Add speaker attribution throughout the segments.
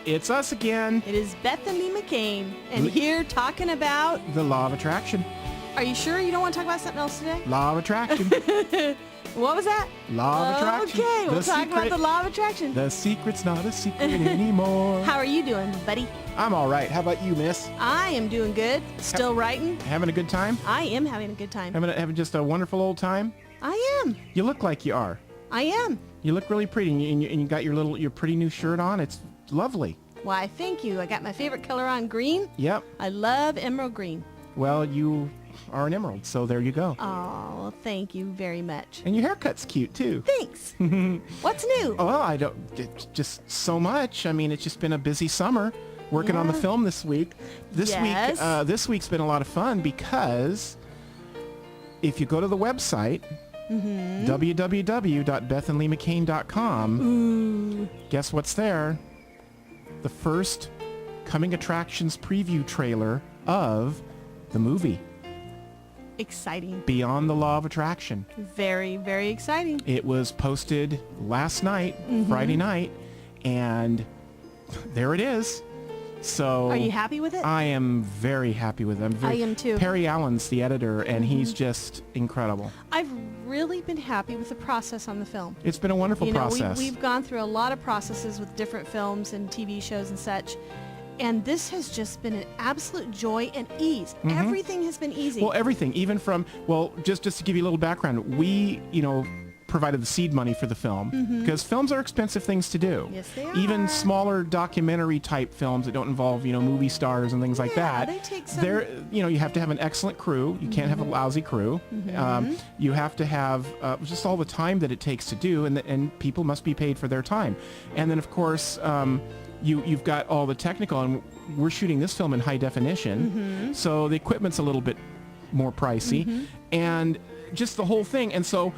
Speaker 1: It's us again.
Speaker 2: It is Beth and McCain, and here talking about...
Speaker 1: The law of attraction.
Speaker 2: Are you sure you don't want to talk about something else today?
Speaker 1: Law of attraction.
Speaker 2: What was that?
Speaker 1: Law of attraction.
Speaker 2: Okay, we'll talk about the law of attraction.
Speaker 1: The secret's not a secret anymore.
Speaker 2: How are you doing, buddy?
Speaker 1: I'm all right. How about you, miss?
Speaker 2: I am doing good. Still writing.
Speaker 1: Having a good time?
Speaker 2: I am having a good time.
Speaker 1: Having just a wonderful old time?
Speaker 2: I am.
Speaker 1: You look like you are.
Speaker 2: I am.
Speaker 1: You look really pretty, and you got your pretty new shirt on. It's lovely.
Speaker 2: Why, thank you. I got my favorite color on, green.
Speaker 1: Yep.
Speaker 2: I love emerald green.
Speaker 1: Well, you are an emerald, so there you go.
Speaker 2: Oh, thank you very much.
Speaker 1: And your haircut's cute, too.
Speaker 2: Thanks. What's new?
Speaker 1: Well, just so much. I mean, it's just been a busy summer working on the film this week. This week's been a lot of fun because if you go to the website, www.bethandleemccain.com, guess what's there? The first coming attractions preview trailer of the movie.
Speaker 2: Exciting.
Speaker 1: Beyond the Law of Attraction.
Speaker 2: Very, very exciting.
Speaker 1: It was posted last night, Friday night, and there it is. So
Speaker 2: are you happy with it?
Speaker 1: I am very happy with it.
Speaker 2: I am too.
Speaker 1: Perry Allen's the editor, and he's just incredible.
Speaker 2: I've really been happy with the process on the film.
Speaker 1: It's been a wonderful process.
Speaker 2: We've gone through a lot of processes with different films and TV shows and such, and this has just been an absolute joy and ease. Everything has been easy.
Speaker 1: Well, everything, even from, just to give you a little background, we, provided the seed money for the film because films are expensive things to do.
Speaker 2: Yes, they are.
Speaker 1: Even smaller documentary type films that don't involve, movie stars and things like that.
Speaker 2: They take some...
Speaker 1: you have to have an excellent crew. You can't have a lousy crew. You have to have just all the time that it takes to do, and people must be paid for their time. And then, of course, you've got all the technical, and we're shooting this film in high definition, so the equipment's a little bit more pricey, and just the whole thing. And so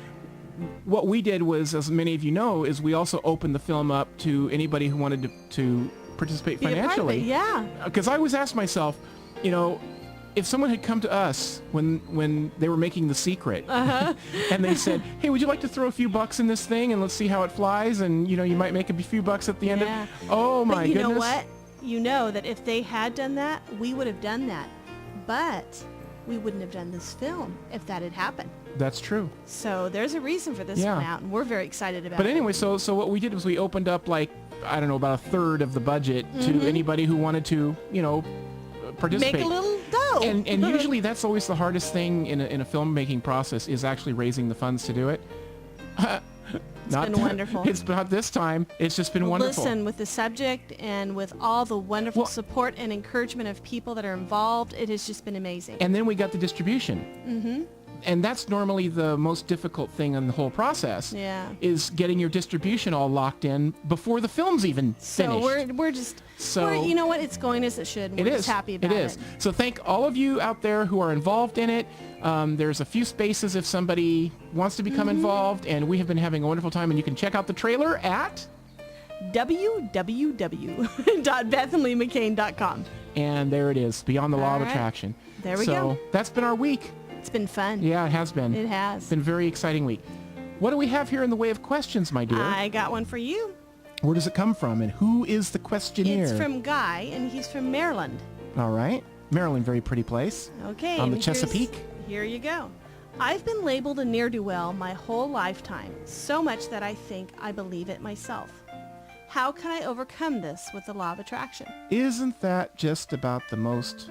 Speaker 1: what we did was, as many of you know, is we also opened the film up to anybody who wanted to participate financially.
Speaker 2: Yeah.
Speaker 1: Because I always asked myself, if someone had come to us when they were making The Secret, and they said, "Hey, would you like to throw a few bucks in this thing and let's see how it flies?" And you might make a few bucks at the end of it. Oh my goodness!
Speaker 2: You know what? You know that if they had done that, we would have done that, but we wouldn't have done this film if that had happened.
Speaker 1: That's true.
Speaker 2: So there's a reason for this one out, and we're very excited about it.
Speaker 1: But anyway, so what we did was we opened up about a third of the budget to anybody who wanted to, participate.
Speaker 2: Make a little dough.
Speaker 1: And usually that's always the hardest thing in a filmmaking process is actually raising the funds to do it.
Speaker 2: It's been wonderful.
Speaker 1: It's not this time. It's just been wonderful.
Speaker 2: Listen, with the subject and with all the wonderful support and encouragement of people that are involved, it has just been amazing.
Speaker 1: And then we got the distribution. And that's normally the most difficult thing in the whole process.
Speaker 2: Yeah.
Speaker 1: Is getting your distribution all locked in before the film's even finished.
Speaker 2: So we're just, you know what? It's going as it should. And we're just happy about it.
Speaker 1: It is. So thank all of you out there who are involved in it. There's a few spaces if somebody wants to become involved, and we have been having a wonderful time. And you can check out the trailer at
Speaker 2: www.bethandleemccain.com.
Speaker 1: And there it is, Beyond the Law of Attraction.
Speaker 2: There we go.
Speaker 1: So that's been our week.
Speaker 2: It's been fun.
Speaker 1: Yeah, it has been.
Speaker 2: It has.
Speaker 1: It's been a very exciting week. What do we have here in the way of questions, my dear?
Speaker 2: I got one for you.
Speaker 1: Where does it come from, and who is the questionnaire?
Speaker 2: It's from Guy, and he's from Maryland.
Speaker 1: All right. Maryland, very pretty place.
Speaker 2: Okay.
Speaker 1: On the Chesapeake.
Speaker 2: Here you go. I've been labeled a ne'er-do-well my whole lifetime, so much that I think I believe it myself. How can I overcome this with the law of attraction?
Speaker 1: Isn't that just about the most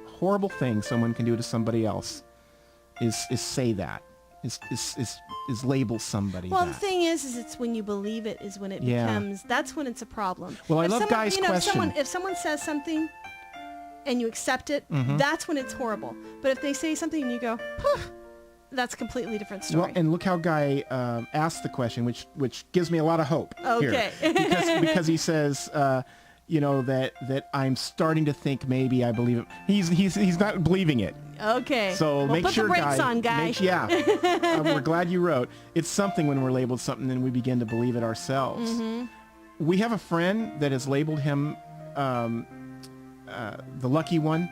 Speaker 1: horrible thing someone can do to somebody else? Is say that. Is label somebody
Speaker 2: Well,
Speaker 1: that.
Speaker 2: the thing is it's when you believe it is when it becomes, that's when it's a problem.
Speaker 1: Well, I love Guy's question.
Speaker 2: If someone says something and you accept it, that's when it's horrible. But if they say something and you go, poof, that's a completely different story.
Speaker 1: Well, and look how Guy asked the question, which gives me a lot of hope.
Speaker 2: Okay.
Speaker 1: Here. because he says, that I'm starting to think maybe I believe it. He's not believing it.
Speaker 2: Okay.
Speaker 1: So
Speaker 2: make
Speaker 1: sure,
Speaker 2: put the brakes on, Guy.
Speaker 1: We're glad you wrote. It's something when we're labeled something and we begin to believe it ourselves. We have a friend that has labeled him the lucky one.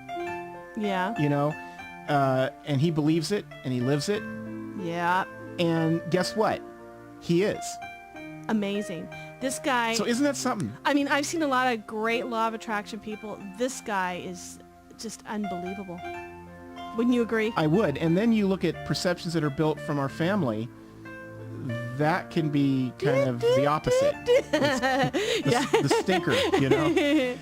Speaker 2: Yeah.
Speaker 1: And he believes it and he lives it.
Speaker 2: Yeah.
Speaker 1: And guess what? He is.
Speaker 2: amazing. This guy...
Speaker 1: So isn't that something?
Speaker 2: I mean, I've seen a lot of great law of attraction people. This guy is just unbelievable. Wouldn't you agree?
Speaker 1: I would. And then you look at perceptions that are built from our family. That can be kind of the opposite. The stinker, you know?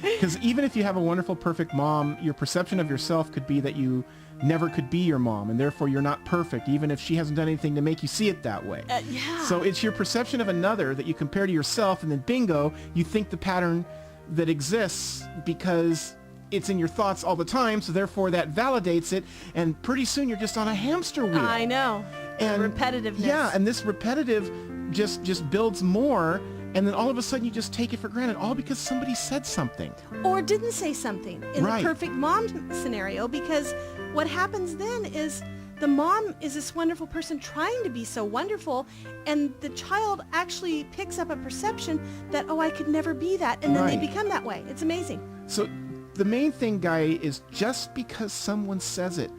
Speaker 1: Because even if you have a wonderful, perfect mom, your perception of yourself could be that you never could be your mom, and therefore you're not perfect, even if she hasn't done anything to make you see it that way.
Speaker 2: Yeah.
Speaker 1: So it's your perception of another that you compare to yourself, and then bingo, you think the pattern that exists because it's in your thoughts all the time, so therefore that validates it, and pretty soon you're just on a hamster wheel.
Speaker 2: I know.
Speaker 1: And
Speaker 2: repetitiveness.
Speaker 1: Yeah, and this repetitive just builds more, and then all of a sudden you just take it for granted, all because somebody said something.
Speaker 2: Or didn't say something in
Speaker 1: Right.
Speaker 2: the perfect mom scenario, because what happens then is the mom is this wonderful person trying to be so wonderful, and the child actually picks up a perception that, oh, I could never be that, and then they
Speaker 1: Right.
Speaker 2: become that way. It's amazing.
Speaker 1: So the main thing, Guy, is just because someone says it,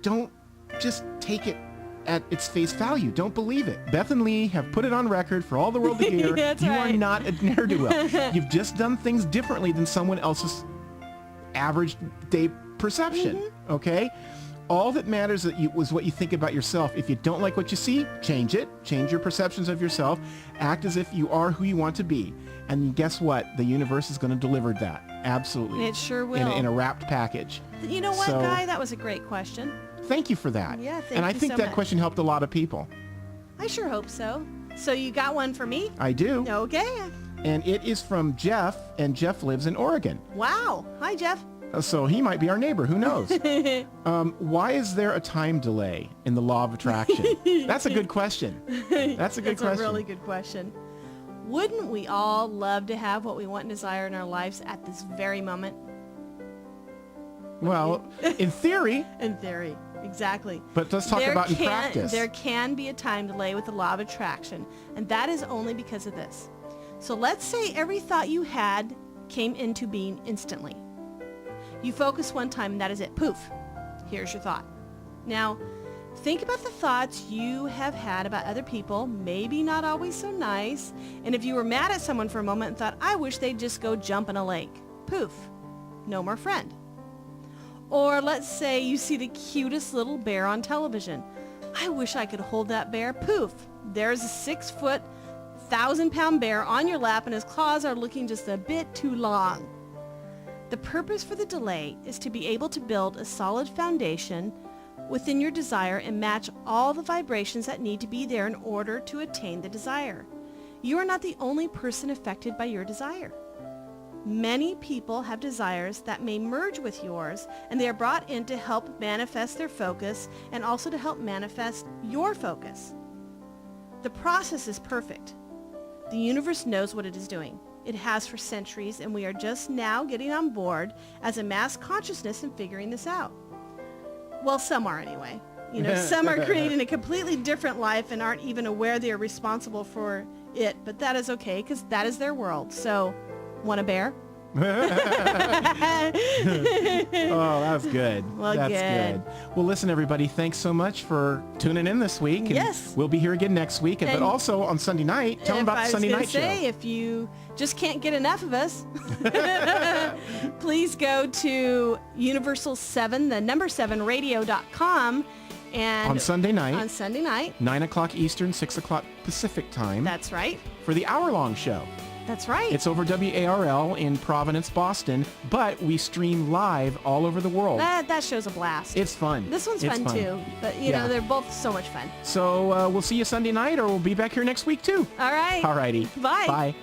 Speaker 1: don't just take it at its face value. Don't believe it. Beth and Lee have put it on record for all the world to hear.
Speaker 2: That's
Speaker 1: you
Speaker 2: right.
Speaker 1: are not a ne'er-do-well. You've just done things differently than someone else's average day perception, okay? All that matters was what you think about yourself. If you don't like what you see, change it. Change your perceptions of yourself. Act as if you are who you want to be. And guess what? The universe is going to deliver that. Absolutely.
Speaker 2: It sure will.
Speaker 1: In a wrapped package.
Speaker 2: You know what,
Speaker 1: So-
Speaker 2: Guy? That was a great question.
Speaker 1: Thank you for that.
Speaker 2: Yeah, thank
Speaker 1: And I
Speaker 2: you
Speaker 1: think
Speaker 2: so
Speaker 1: that
Speaker 2: much.
Speaker 1: question helped a lot of people.
Speaker 2: I sure hope so. So you got one for me?
Speaker 1: I do.
Speaker 2: Okay.
Speaker 1: And it is from Jeff, and Jeff lives in Oregon.
Speaker 2: Wow. Hi, Jeff.
Speaker 1: So he might be our neighbor. Who knows? Why is there a time delay in the law of attraction? That's a good question. That's a good
Speaker 2: That's
Speaker 1: question.
Speaker 2: a really good question. Wouldn't we all love to have what we want and desire in our lives at this very moment?
Speaker 1: Well, in theory,
Speaker 2: In theory. Exactly.
Speaker 1: but let's talk about in practice.
Speaker 2: There can be a time delay with the law of attraction, and that is only because of this. So let's say every thought you had came into being instantly. You focus one time and that is it. Poof. Here's your thought. Now, think about the thoughts you have had about other people, maybe not always so nice, and if you were mad at someone for a moment and thought, I wish they'd just go jump in a lake. Poof. No more friend. Or let's say you see the cutest little bear on television. I wish I could hold that bear. Poof. There's a 6-foot, 1,000-pound bear on your lap and his claws are looking just a bit too long. The purpose for the delay is to be able to build a solid foundation within your desire and match all the vibrations that need to be there in order to attain the desire. You are not the only person affected by your desire. Many people have desires that may merge with yours, and they are brought in to help manifest their focus and also to help manifest your focus. The process is perfect. The universe knows what it is doing. It has for centuries, and we are just now getting on board as a mass consciousness and figuring this out. Well, some are anyway. You know, some are creating a completely different life and aren't even aware they are responsible for it, but that is okay because that is their world. So, want a bear?
Speaker 1: Oh, that's good.
Speaker 2: Well,
Speaker 1: that's
Speaker 2: good.
Speaker 1: Well, listen, everybody, thanks so much for tuning in this week. And
Speaker 2: Yes.
Speaker 1: we'll be here again next week. But
Speaker 2: And
Speaker 1: also on Sunday night, tell them about the Sunday night show.
Speaker 2: If you just can't get enough of us, please go to Universal7, the number 7 radio.com. And
Speaker 1: On Sunday night,
Speaker 2: on Sunday night,
Speaker 1: 9 o'clock Eastern, 6 o'clock Pacific time,
Speaker 2: that's right.
Speaker 1: for the hour-long show.
Speaker 2: That's right.
Speaker 1: It's over WARL in Providence, Boston, but we stream live all over the world.
Speaker 2: That show's a blast.
Speaker 1: It's fun.
Speaker 2: This one's
Speaker 1: It's
Speaker 2: fun too, but you
Speaker 1: Yeah.
Speaker 2: know, they're both so much fun.
Speaker 1: So we'll see you Sunday night, or we'll be back here next week too.
Speaker 2: All right.
Speaker 1: All righty.
Speaker 2: Bye.
Speaker 1: Bye.